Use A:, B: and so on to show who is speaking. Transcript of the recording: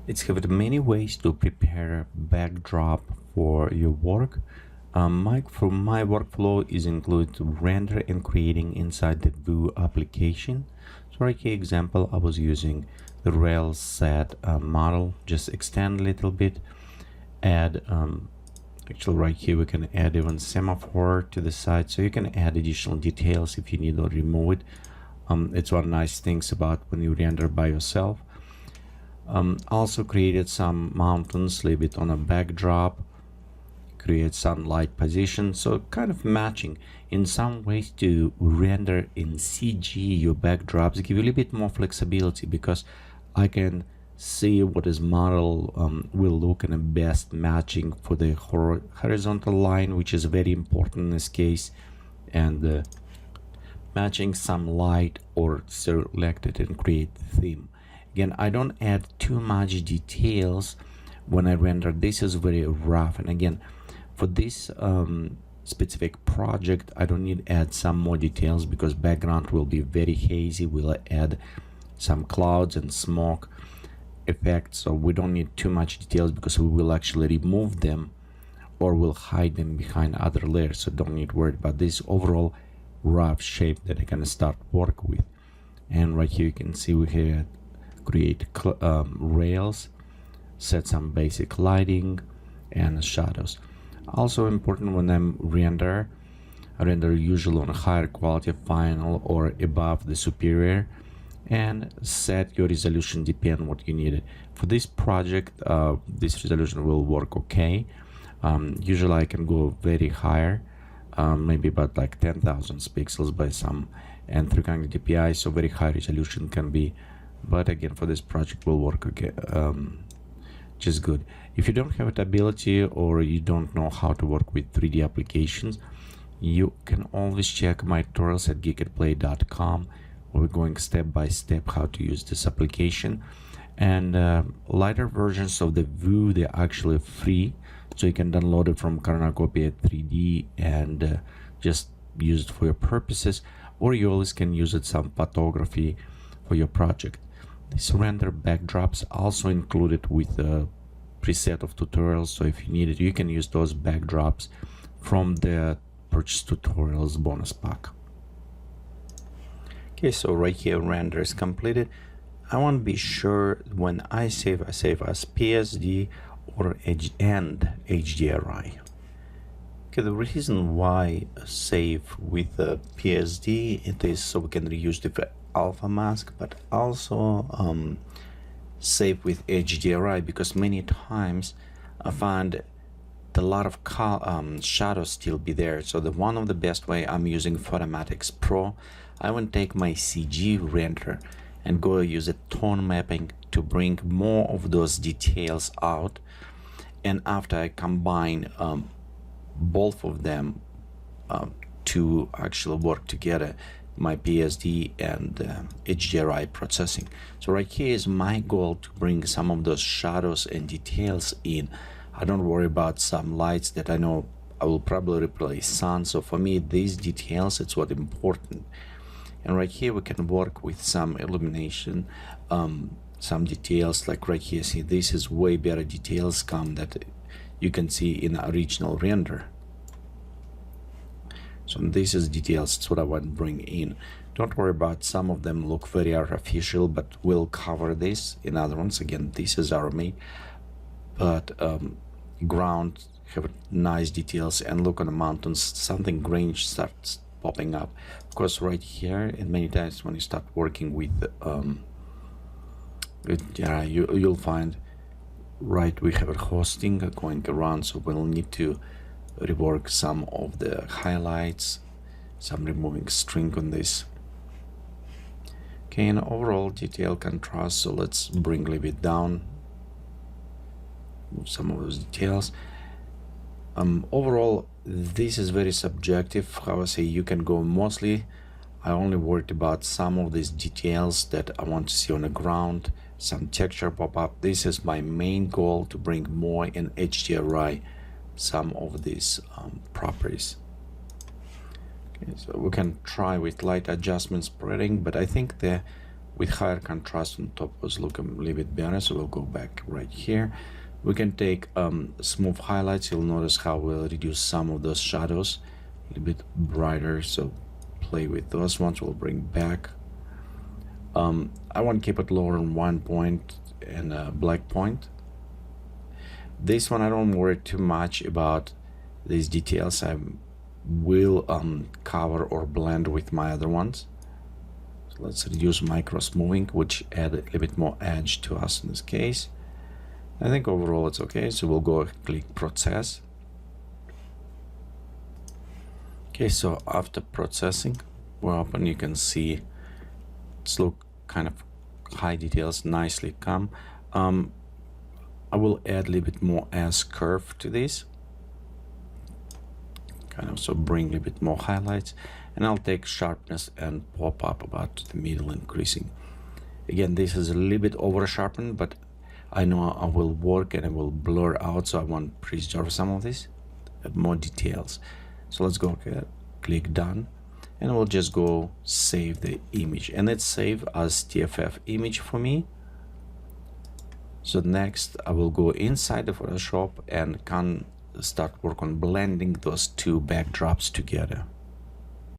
A: It's have many ways to prepare backdrop for your work. For my workflow is include render and creating inside the Vue application. So right here example, I was using the rail set model, just extend a little bit, add actually right here we can add even semaphore to the side, so you can add additional details if you need or remove it. It's one nice things about when you render by yourself. Also created some mountains, leave it on a backdrop, create some light position, so kind of matching in some ways to render in CG your backdrops, give you a little bit more flexibility because I can see what is model will look in the best matching for the horizontal line, which is very important in this case, and matching some light or select it and create the theme. Again, I don't add too much details when I render. This is very rough, and again, for this specific project, I don't need to add some more details because background will be very hazy. We'll add some clouds and smoke effects, so we don't need too much details because we will actually remove them or we'll hide them behind other layers, so don't need to worry about this overall rough shape that I can start work with. And right here you can see we have create rails, set some basic lighting and shadows. Also important when I'm I render usually on a higher quality final or above the superior, and set your resolution depend what you need. For this project, this resolution will work okay. Usually I can go very higher, maybe about like 10,000 pixels by some, and 300 dpi, so very high resolution can be, but again for this project will work okay, just good. If you don't have that ability or you don't know how to work with 3D applications, you can always check my tutorials at geekatplay.com. We're going step by step how to use this application, and lighter versions of the Vue, they're actually free, so you can download it from Cornucopia 3D and just use it for your purposes, or you always can use it some photography for your project. This render backdrops also included with a preset of tutorials, so if you need it you can use those backdrops from the purchase tutorials bonus pack. Okay, so right here render is completed. I want to be sure when I save as PSD or and HDRI. Okay, the reason why save with the PSD, it is so we can reuse the alpha mask, but also save with HDRI because many times I find a lot of shadows still be there. So the one of the best way I'm using Photomatix Pro, I will take my CG render and go use a tone mapping to bring more of those details out, and after I combine both of them to actually work together, my PSD and HDRI processing. So right here is my goal to bring some of those shadows and details in. I don't worry about some lights that I know I will probably replace sun, so for me these details, it's what important. And right here we can work with some illumination, some details like right here. See, this is way better details come that you can see in the original render. So this is details, it's what I want to bring in. Don't worry about some of them look very artificial, but we'll cover this in other ones. Again, this is our made, but ground have nice details, and look on the mountains, something green starts popping up. Of course, right here, and many times when you start working with you'll find right we have a hosting going around, so we'll need to rework some of the highlights, some removing string on this. Okay, and overall detail contrast, so let's bring a little bit down, move some of those details. Overall this is very subjective. How I say, you can go mostly, I only worried about some of these details that I want to see on the ground, some texture pop up. This is my main goal, to bring more in HDRI some of these properties. Okay, so we can try with light adjustment spreading, but I think the with higher contrast on top was looking a little bit better. So we'll go back right here. We can take smooth highlights. You'll notice how we'll reduce some of those shadows a little bit brighter. So play with those ones. We'll bring back. I want to keep it lower on 1 point and a black point. This one I don't worry too much about these details. I will cover or blend with my other ones. So let's reduce micro smoothing, which add a little bit more edge to us in this case. I think overall it's okay, so we'll go click process. Okay, so after processing, we're open. You can see it's look kind of high details, nicely come. I will add a little bit more S curve to this, kind of, so bring a little bit more highlights, and I'll take sharpness and pop up about the middle, increasing. Again, this is a little bit over sharpened, but I know I will work and I will blur out, so I want to preserve some of this, add more details. So let's go click done, and we'll just go save the image, and it's saved as TFF image for me. So next I will go inside the Photoshop and can start work on blending those two backdrops together.